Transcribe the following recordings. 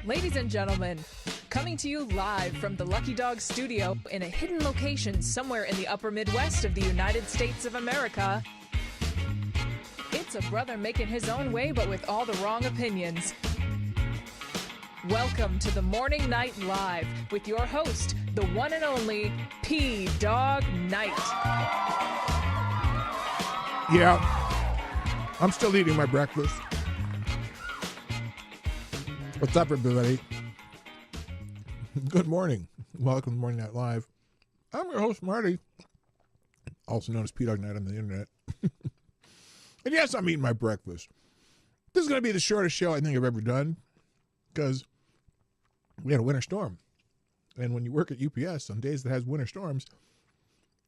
Ladies and gentlemen, coming to you live from the Lucky Dog studio in a hidden location somewhere in the upper Midwest of the United States of America, it's a brother making his own way but with all the wrong opinions. Welcome to the Morning Night Live with your host, the one and only Dawg Knight. Yeah, I'm still eating my breakfast. What's up, everybody? Good morning. Welcome to Morning Night Live. I'm your host, Marty, also known as Dawg Knight on the internet. And yes, I'm eating my breakfast. This is going to be the shortest show I think I've ever done because we had a winter storm. And when you work at UPS on days that has winter storms,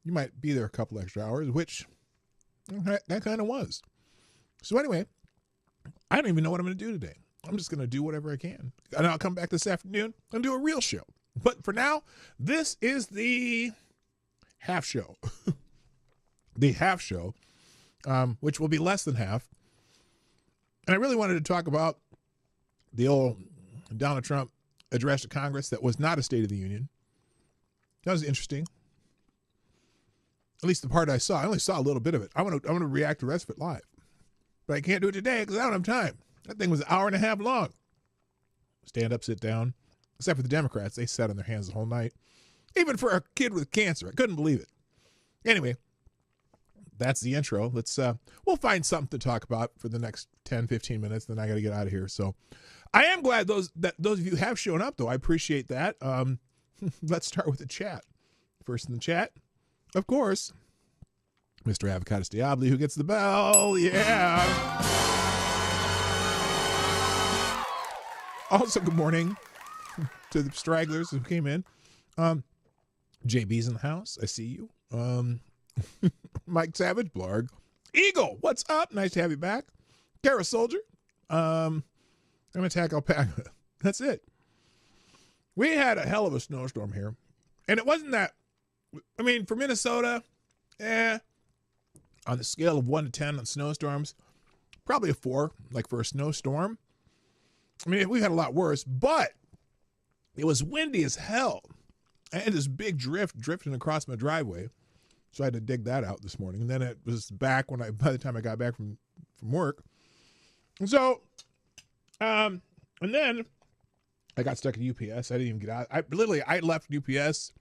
you might be there a couple extra hours, which that kind of was. So anyway, I don't even know what I'm going to do today. I'm just going to do whatever I can. And I'll come back this afternoon and do a real show. But for now, this is the half show. The half show, which will be less than half. And I really wanted to talk about the old Donald Trump address to Congress that was not a State of the Union. That was interesting. At least the part I saw. I only saw a little bit of it. I want to react to the rest of it live. But I can't do it today because I don't have time. That thing was an hour and a half long. Stand up, sit down. Except for the Democrats. They sat on their hands the whole night. Even for a kid with cancer. I couldn't believe it. Anyway, that's the intro. We'll find something to talk about for the next 10, 15 minutes. Then I got to get out of here. So I am glad those of you have shown up, though. I appreciate that. Let's start with the chat. First in the chat, of course, Mr. Avocados Diablo, who gets the bell. Yeah. Also, good morning to the stragglers who came in. JB's in the house. I see you. Mike Savage, Blarg. Eagle, what's up? Nice to have you back. Kara Soldier. I'm Attack Alpaca. That's it. We had a hell of a snowstorm here. And it wasn't that, I mean, for Minnesota, on the scale of 1 to 10 on snowstorms, probably a 4, like for a snowstorm. I mean, we've had a lot worse, but it was windy as hell. I had this big drifting across my driveway, so I had to dig that out this morning. And then it was back by the time I got back from work. And so, and then I got stuck at UPS. I didn't even get out. I left UPS,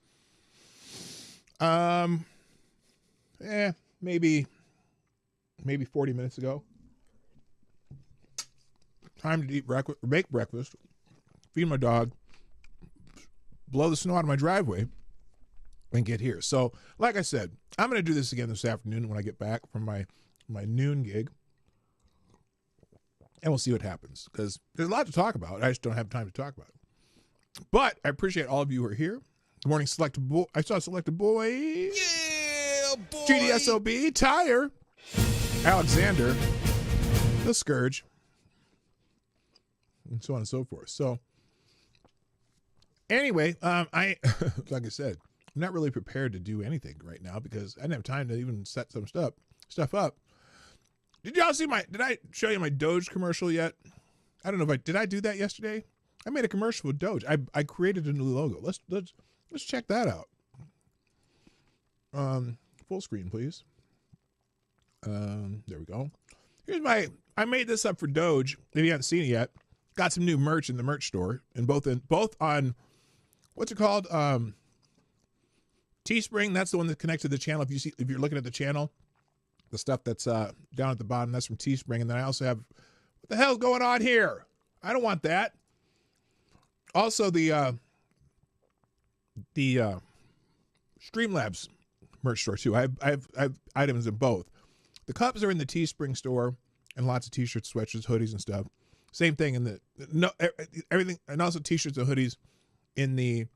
maybe 40 minutes ago. Time to eat breakfast, make breakfast, feed my dog, blow the snow out of my driveway, and get here. So, like I said, I'm going to do this again this afternoon when I get back from my noon gig, and we'll see what happens, because there's a lot to talk about. I just don't have time to talk about it. But I appreciate all of you who are here. Good morning, Selected Boy. I saw Selected Boy. Yeah, boy. GDSOB, Tyre, Alexander, The Scourge, and so on and so forth. So anyway, I like I said, I'm not really prepared to do anything right now because I didn't have time to even set some stuff up. Did y'all see did I show you my Doge commercial yet? I don't know if did I do that yesterday? I made a commercial with Doge. I created a new logo. Let's check that out. Full screen, please. There we go. Here's I made this up for Doge. If you haven't seen it yet, got some new merch in the merch store, and both on what's it called? Teespring. That's the one that connects to the channel. If you're looking at the channel, the stuff that's down at the bottom, that's from Teespring. And then I also have, what the hell's going on here? I don't want that. Also the Streamlabs merch store too. I have items in both. The cups are in the Teespring store, and lots of t-shirts, sweatshirts, hoodies, and stuff. Same thing in everything, and also t-shirts and hoodies in the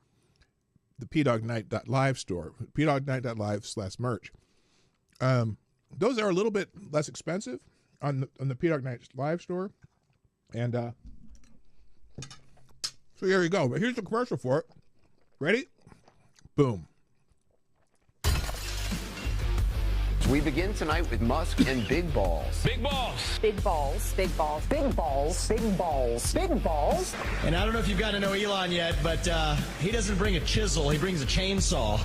pdawgknight.live store, pdawgknight.live/merch. Those are a little bit less expensive on the Dawg Knight live store, and so here you go. But here's the commercial for it. Ready? Boom. We begin tonight with Musk and big balls. Big balls. Big balls, big balls, big balls, big balls, big balls. And I don't know if you've got to know Elon yet, but he doesn't bring a chisel, he brings a chainsaw.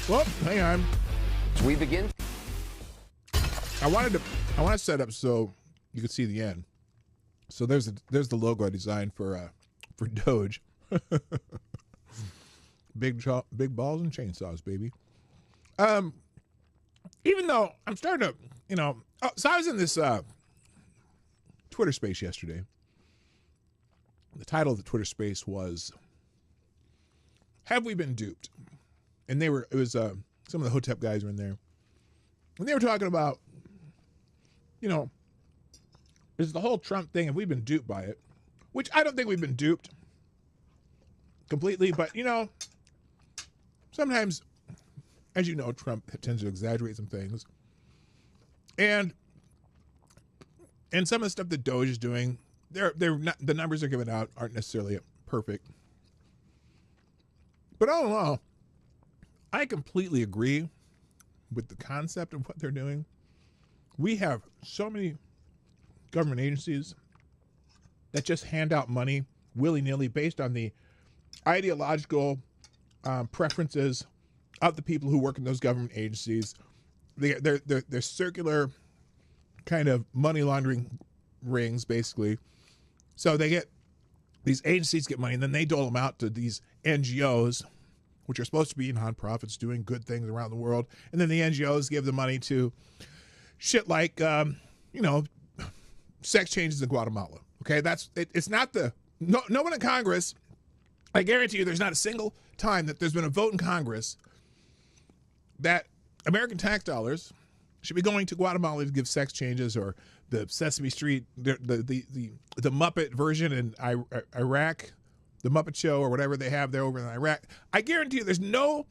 Well, hang on. We begin. I want to set up so you can see the end. So there's the logo I designed for Doge. big balls and chainsaws, baby. Even though I'm starting to, so I was in this Twitter space yesterday. The title of the Twitter space was "Have We Been Duped?" And it was some of the Hotep guys were in there, and they were talking about, is the whole Trump thing, have we been duped by it? Which I don't think we've been duped completely, but sometimes, as you know, Trump tends to exaggerate some things. And some of the stuff that Doge is doing, they're not, the numbers they're giving out aren't necessarily perfect. But all in all, I completely agree with the concept of what they're doing. We have so many government agencies that just hand out money willy-nilly based on the ideological preferences of the people who work in those government agencies. They're circular kind of money laundering rings, basically. So these agencies get money, and then they dole them out to these NGOs, which are supposed to be nonprofits doing good things around the world. And then the NGOs give the money to shit like, sex changes in Guatemala. Okay, it's not no one in Congress. I guarantee you, there's not a single time that there's been a vote in Congress that American tax dollars should be going to Guatemala to give sex changes, or the Sesame Street, the Muppet version in Iraq, the Muppet Show, or whatever they have there over in Iraq. I guarantee you, there's never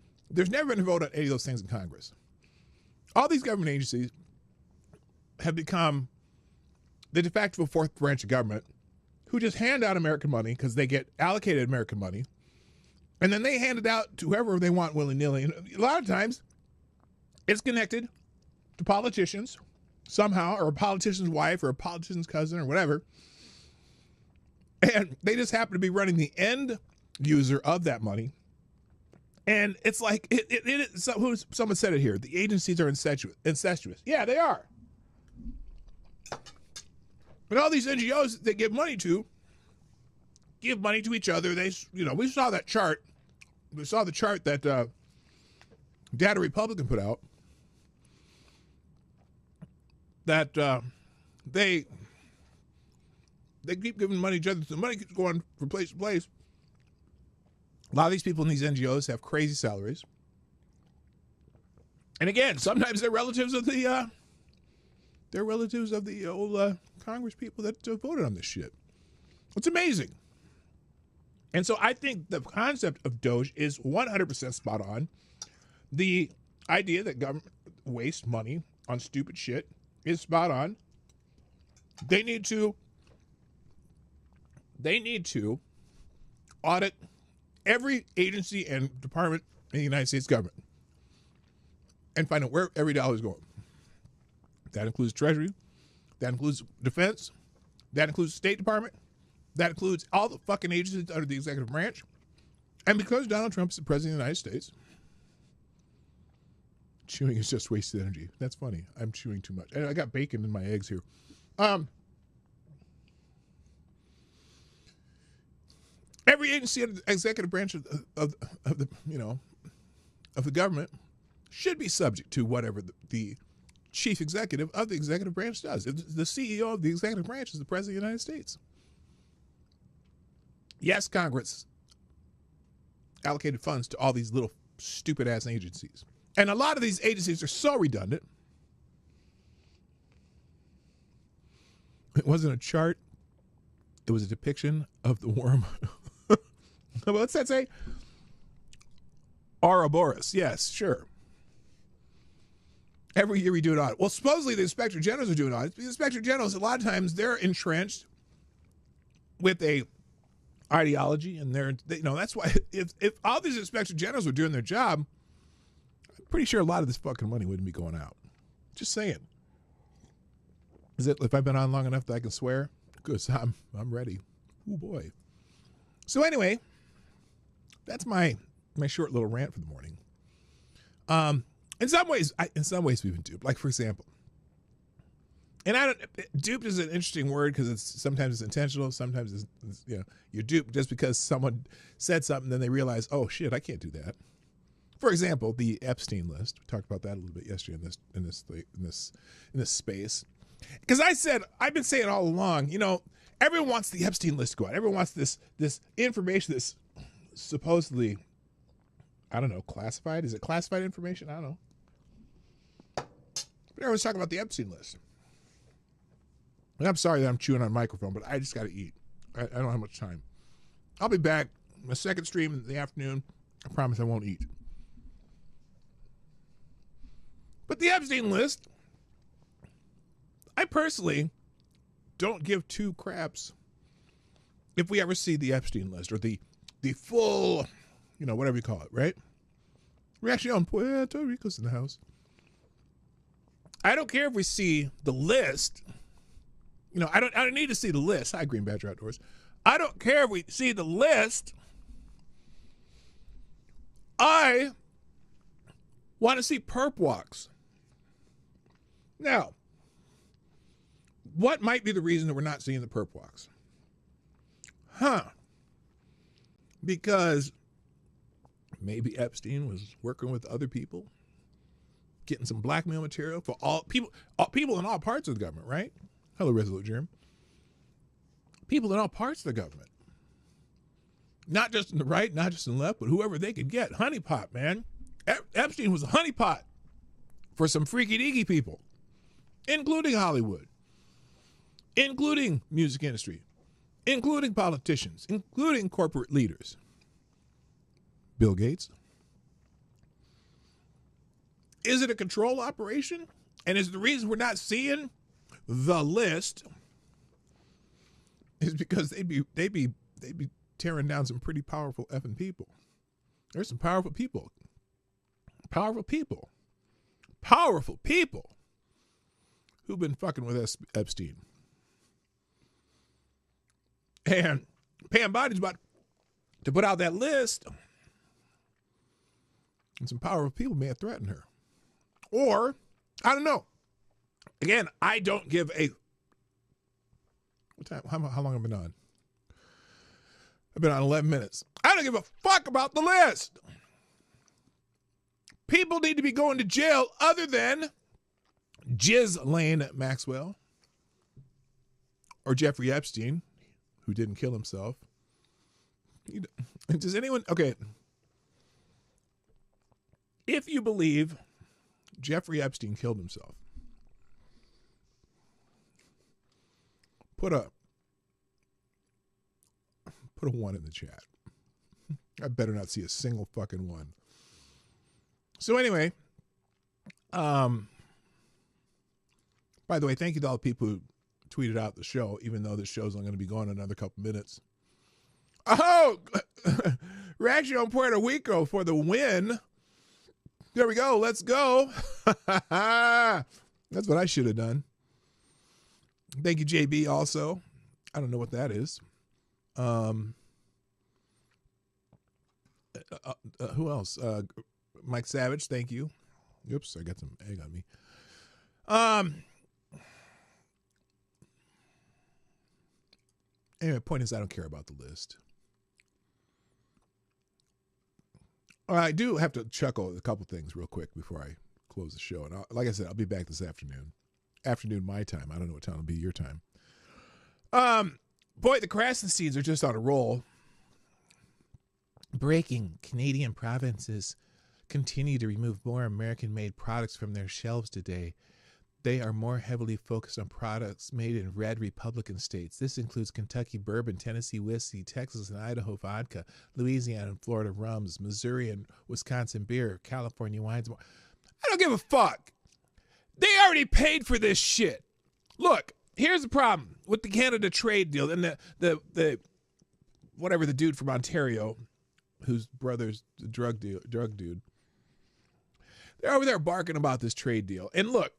been a vote on any of those things in Congress. All these government agencies have become the de facto fourth branch of government, who just hand out American money because they get allocated American money, and then they hand it out to whoever they want willy-nilly. And a lot of times, it's connected to politicians somehow, or a politician's wife, or a politician's cousin, or whatever. And they just happen to be running the end user of that money. And it's like, someone said it here, the agencies are incestuous. Yeah, they are. But all these NGOs that give money to each other. We saw that chart. We saw the chart that Data Republican put out, that they keep giving money to each other. The money keeps going from place to place. A lot of these people in these NGOs have crazy salaries. And again, sometimes they're relatives of the old Congress people that voted on this shit. It's amazing. And so I think the concept of Doge is 100% spot on. The idea that government wastes money on stupid shit is spot on. They need to audit every agency and department in the United States government and find out where every dollar is going. That includes Treasury. That includes Defense. That includes State Department. That includes all the fucking agencies under the executive branch. And because Donald Trump is the president of the United States, chewing is just wasted energy. That's funny. I'm chewing too much. And I got bacon in my eggs here. Every agency under the executive branch of the government should be subject to whatever the chief executive of the executive branch does. The CEO of the executive branch is the president of the United States. Yes, Congress allocated funds to all these little stupid ass agencies. And a lot of these agencies are so redundant. It wasn't a chart. It was a depiction of the worm. What's that say? Ouroboros. Yes, sure. Every year we do an audit. Well, supposedly the inspector generals are doing audits. The inspector generals, a lot of times, they're entrenched with a ideology, and that's why if all these inspector generals were doing their job, I'm pretty sure a lot of this fucking money wouldn't be going out. Just saying. Is it if I've been on long enough that I can swear? Good, so I'm ready. Oh boy. So anyway, that's my short little rant for the morning. In some ways we've been duped. Like, for example, and duped is an interesting word because sometimes it's intentional, sometimes it's you're duped just because someone said something, then they realize, oh shit, I can't do that. For example, the Epstein list. We talked about that a little bit yesterday in this space. Because I've been saying all along, everyone wants the Epstein list to go out. Everyone wants this information, this supposedly, I don't know, classified. Is it classified information? I don't know. But everyone's talking about the Epstein list. And I'm sorry that I'm chewing on a microphone, but I just got to eat. I don't have much time. I'll be back. My second stream in the afternoon. I promise I won't eat. But the Epstein list, I personally don't give two craps if we ever see the Epstein list or the full, whatever you call it, right? We're actually on Puerto Rico's in the house. I don't care if we see the list. I don't need to see the list. Hi, Green Badger Outdoors. I don't care if we see the list. I want to see perp walks. Now, what might be the reason that we're not seeing the perp walks? Because maybe Epstein was working with other people, getting some blackmail material for all people in all parts of the government, right? Hello, Resolute Germ. People in all parts of the government. Not just in the right, not just in the left, but whoever they could get. Honeypot, man. Epstein was a honeypot for some freaky deaky people, including Hollywood, including music industry, including politicians, including corporate leaders. Bill Gates. Is it a control operation? And is the reason we're not seeing the list is because they'd be tearing down some pretty powerful effing people. There's some powerful people. Powerful people who've been fucking with Epstein. And Pam Body's about to put out that list. And some powerful people may have threatened her. Or, I don't know. Again, I don't give a... What time? How long have I been on? I've been on 11 minutes. I don't give a fuck about the list. People need to be going to jail other than Ghislaine Maxwell or Jeffrey Epstein, who didn't kill himself. Does anyone... Okay. If you believe Jeffrey Epstein killed himself, put a 1 in the chat. I better not see a single fucking one. So anyway, by the way, thank you to all the people who tweeted out the show, even though this show's only going to be going another couple minutes. Oh, reaction on Puerto Rico for the win. There we go. Let's go. That's what I should have done. Thank you, JB, also. I don't know what that is. Who else? Mike Savage, thank you. Oops, I got some egg on me. Anyway, point is I don't care about the list. I do have to chuckle at a couple things real quick before I close the show. And like I said, I'll be back this afternoon. Afternoon my time. I don't know what time it'll be your time. Boy, the Krasensteins are just on a roll. Breaking. Canadian provinces continue to remove more American-made products from their shelves today. They are more heavily focused on products made in red Republican states. This includes Kentucky bourbon, Tennessee whiskey, Texas and Idaho vodka, Louisiana and Florida rums, Missouri and Wisconsin beer, California wines. I don't give a fuck. They already paid for this shit. Look, here's the problem with the Canada trade deal and the whatever, the dude from Ontario, whose brother's the drug dude. They're over there barking about this trade deal. And look,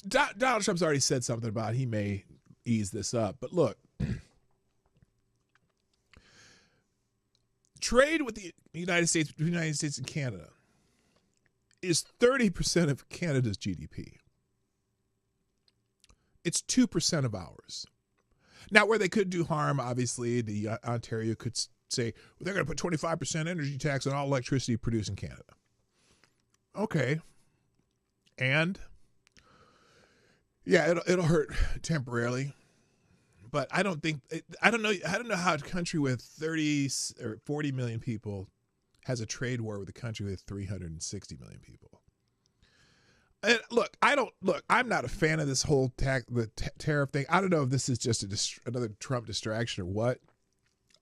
Donald Trump's already said something about he may ease this up. But look, trade with the United States, between the United States and Canada, is 30% of Canada's GDP. It's 2% of ours. Now, where they could do harm, obviously, the Ontario could say, well, they're going to put 25% energy tax on all electricity produced in Canada. Okay. And yeah, it'll hurt temporarily. But I don't know how a country with 30 or 40 million people has a trade war with a country with 360 million people. And look, I'm not a fan of this whole tariff thing. I don't know if this is just another Trump distraction or what.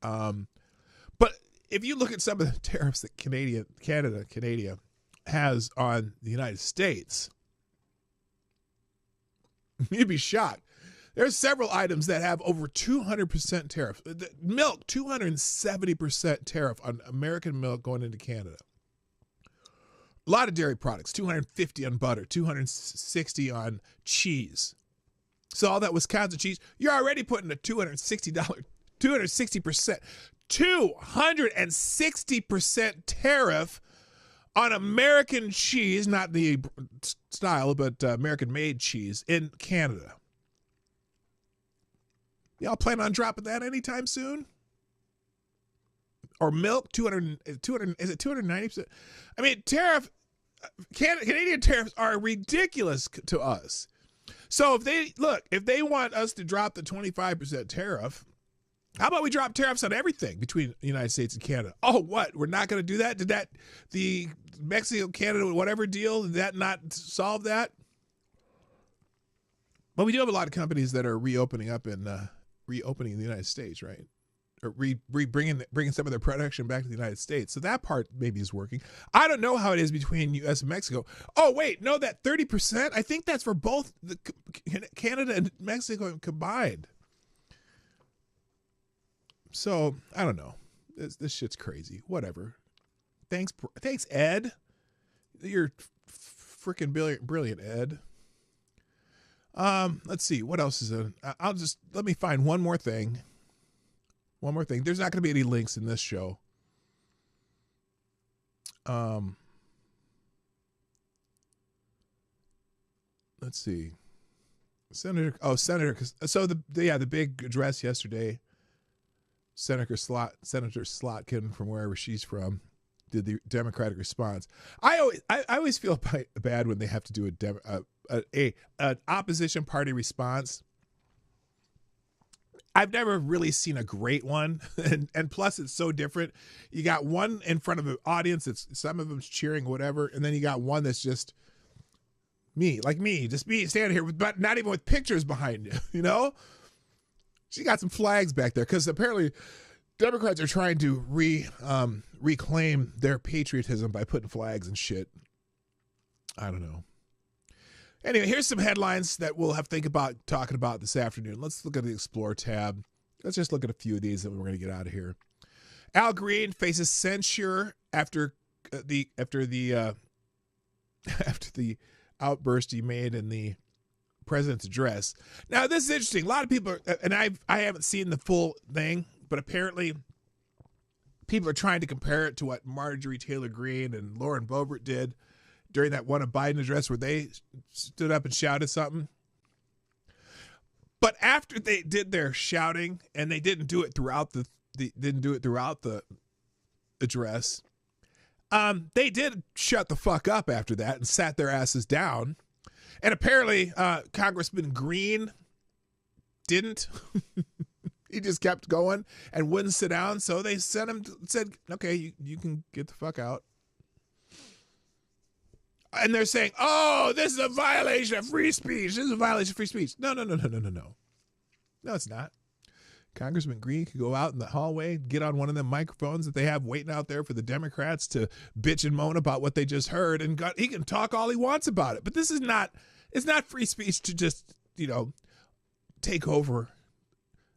But if you look at some of the tariffs that Canada has on the United States, you'd be shocked. There's several items that have over 200% tariff. Milk, 270% tariff on American milk going into Canada. A lot of dairy products, 250 on butter, 260 on cheese. So all that Wisconsin cheese, you're already putting a $260, 260% tariff on American cheese, not the style, but American-made cheese in Canada. Y'all plan on dropping that anytime soon? Or milk, 200, is it 290%? I mean, Canadian tariffs are ridiculous to us. So if they want us to drop the 25% tariff, how about we drop tariffs on everything between the United States and Canada? Oh, what? We're not going to do that? Did the Mexico-Canada, whatever deal, did that not solve that? But we do have a lot of companies that are reopening in the United States, right? Or bringing some of their production back to the United States. So that part maybe is working. I don't know how it is between U.S. and Mexico. Oh, wait, no, that 30%, I think that's for both Canada and Mexico combined. So, I don't know. This shit's crazy. Whatever. Thanks, Ed. You're freaking brilliant, Ed. Let's see. What else is in? Let me find one more thing. There's not going to be any links in this show. Let's see. Senator. So the big address yesterday. Senator Slotkin, from wherever she's from, did the Democratic response. I always feel bad when they have to do an opposition party response. I've never really seen a great one, and plus it's so different. You got one in front of an audience that's some of them's cheering, whatever, and then you got one that's just me standing here, but not even with pictures behind you. You know, she got some flags back there because apparently Democrats are trying to reclaim their patriotism by putting flags and shit. I don't know. Anyway, here's some headlines that we'll have to think about talking about this afternoon. Let's look at the Explore tab. Let's just look at a few of these and we're going to get out of here. Al Green faces censure after the outburst he made in the president's address. Now, this is interesting. A lot of people, and I haven't seen the full thing, but apparently people are trying to compare it to what Marjorie Taylor Greene and Lauren Boebert did during that one of Biden address where they stood up and shouted something. But after they did their shouting and they didn't do it throughout the address, they did shut the fuck up after that and sat their asses down. And apparently Congressman Green didn't. He just kept going and wouldn't sit down. So they said, okay, you can get the fuck out. And they're saying, oh, this is a violation of free speech. This is a violation of free speech. No. No, it's not. Congressman Green could go out in the hallway, get on one of them microphones that they have waiting out there for the Democrats to bitch and moan about what they just heard. And he can talk all he wants about it. But this is it's not free speech to just, take over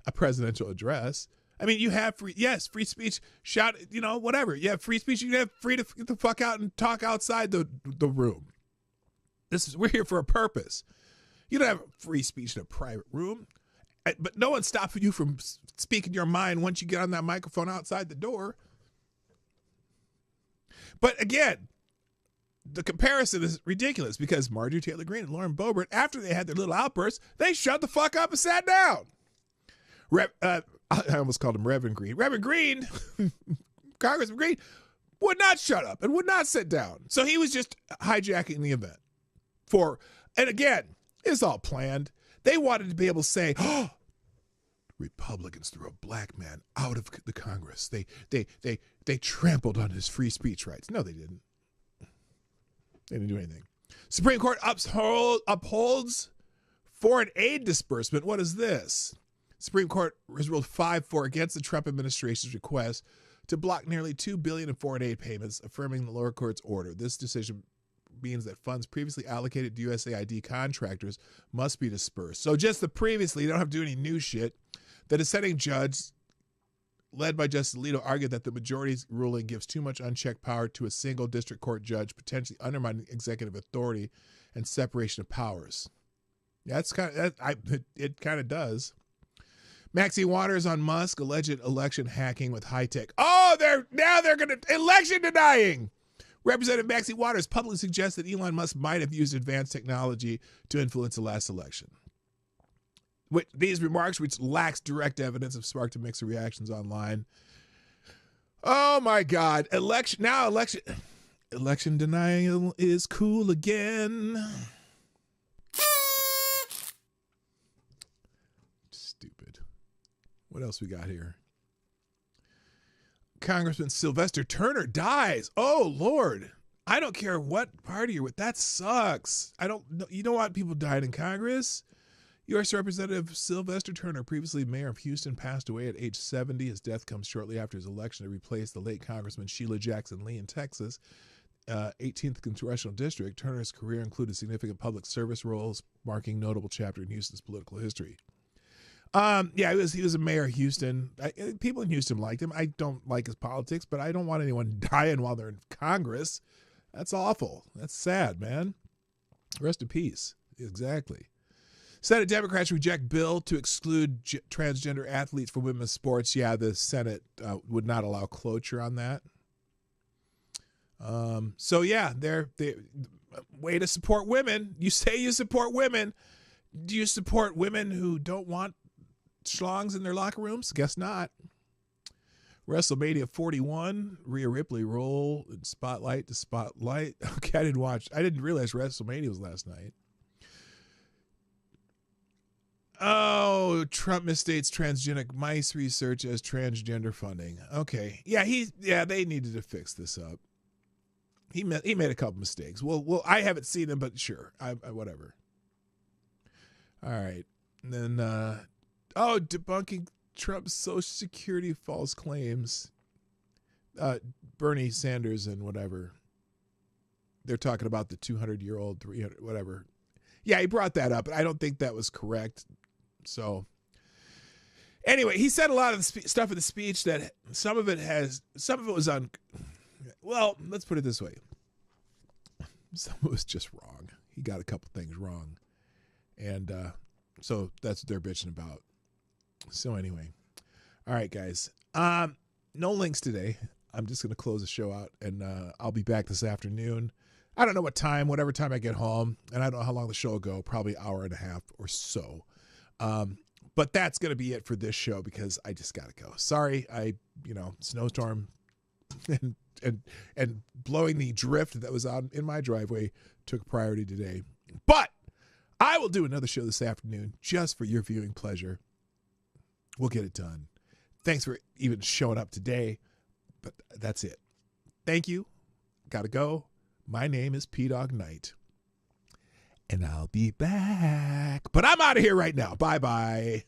a presidential address. I mean, you have free speech, shout, whatever. You have free speech. You have free to get the fuck out and talk outside the room. We're here for a purpose. You don't have free speech in a private room, but no one's stopping you from speaking your mind once you get on that microphone outside the door. But again, the comparison is ridiculous because Marjorie Taylor Greene and Lauren Boebert, after they had their little outbursts, they shut the fuck up and sat down. I almost called him Reverend Green. Reverend Green, Congressman Green, would not shut up and would not sit down. So he was just hijacking the event. And again, it's all planned. They wanted to be able to say, oh, Republicans threw a black man out of the Congress. They trampled on his free speech rights. No, they didn't. They didn't do anything. Supreme Court upholds foreign aid disbursement. What is this? Supreme Court has ruled 5-4 against the Trump administration's request to block nearly $2 billion in foreign aid payments, affirming the lower court's order. This decision means that funds previously allocated to USAID contractors must be dispersed. So just the previously, you don't have to do any new shit. The dissenting judge, led by Justice Alito, argued that the majority's ruling gives too much unchecked power to a single district court judge, potentially undermining executive authority and separation of powers. Yeah, it kind of does. Maxine Waters on Musk, alleged election hacking with high tech. Oh, they're going to election denying. Representative Maxine Waters publicly suggests that Elon Musk might have used advanced technology to influence the last election. These remarks, which lacks direct evidence, have sparked a mix of reactions online. Oh my God! Election denial is cool again. Stupid. What else we got here? Congressman Sylvester Turner dies. Oh Lord! I don't care what party you're with. That sucks. You don't want people dying in Congress. U.S. Representative Sylvester Turner, previously mayor of Houston, passed away at age 70. His death comes shortly after his election to replace the late Congressman Sheila Jackson Lee in Texas, 18th Congressional District. Turner's career included significant public service roles, marking notable chapter in Houston's political history. He was a mayor of Houston. People in Houston liked him. I don't like his politics, but I don't want anyone dying while they're in Congress. That's awful. That's sad, man. Rest in peace. Exactly. Senate Democrats reject bill to exclude transgender athletes from women's sports. Yeah, the Senate would not allow cloture on that. They're way to support women. You say you support women. Do you support women who don't want schlongs in their locker rooms? Guess not. WrestleMania 41, Rhea Ripley role in Spotlight to Spotlight. Okay, I didn't realize WrestleMania was last night. Oh, Trump misstates transgenic mice research as transgender funding. Okay. Yeah, they needed to fix this up. He made a couple mistakes. Well, I haven't seen them, but sure. I whatever. All right. And then debunking Trump's Social Security false claims. Bernie Sanders and whatever. They're talking about the 200-year-old, 300, whatever. Yeah, he brought that up, but I don't think that was correct. So, anyway, he said a lot of the stuff in the speech that some of it was well, let's put it this way. Some of it was just wrong. He got a couple things wrong. And so that's what they're bitching about. So anyway, all right, guys. No links today. I'm just going to close the show out, and I'll be back this afternoon. I don't know what time, whatever time I get home, and I don't know how long the show will go, probably an hour and a half or so. But that's going to be it for this show because I just got to go. Sorry, snowstorm and blowing the drift that was on in my driveway took priority today. But I will do another show this afternoon just for your viewing pleasure. We'll get it done. Thanks for even showing up today, but that's it. Thank you. Got to go. My name is Dawg Knight, and I'll be back. But I'm out of here right now. Bye-bye.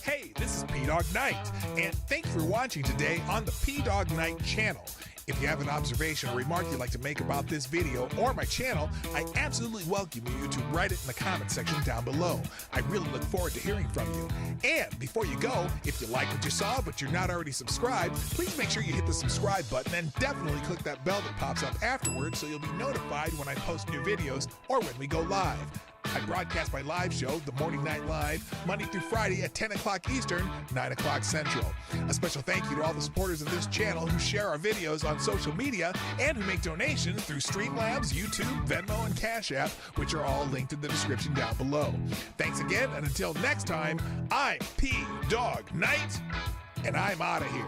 Hey, this is Dawg Knight, and thanks for watching today on the Dawg Knight Channel. If you have an observation or remark you'd like to make about this video or my channel, I absolutely welcome you to write it in the comment section down below. I really look forward to hearing from you. And before you go, if you like what you saw but you're not already subscribed, please make sure you hit the subscribe button and definitely click that bell that pops up afterwards so you'll be notified when I post new videos or when we go live. I broadcast my live show, The Morning Night Live, Monday through Friday at 10 o'clock Eastern, 9 o'clock Central. A special thank you to all the supporters of this channel who share our videos on social media and who make donations through Streamlabs, YouTube, Venmo, and Cash App, which are all linked in the description down below. Thanks again, and until next time, I'm P. Dawg Knight, and I'm out of here.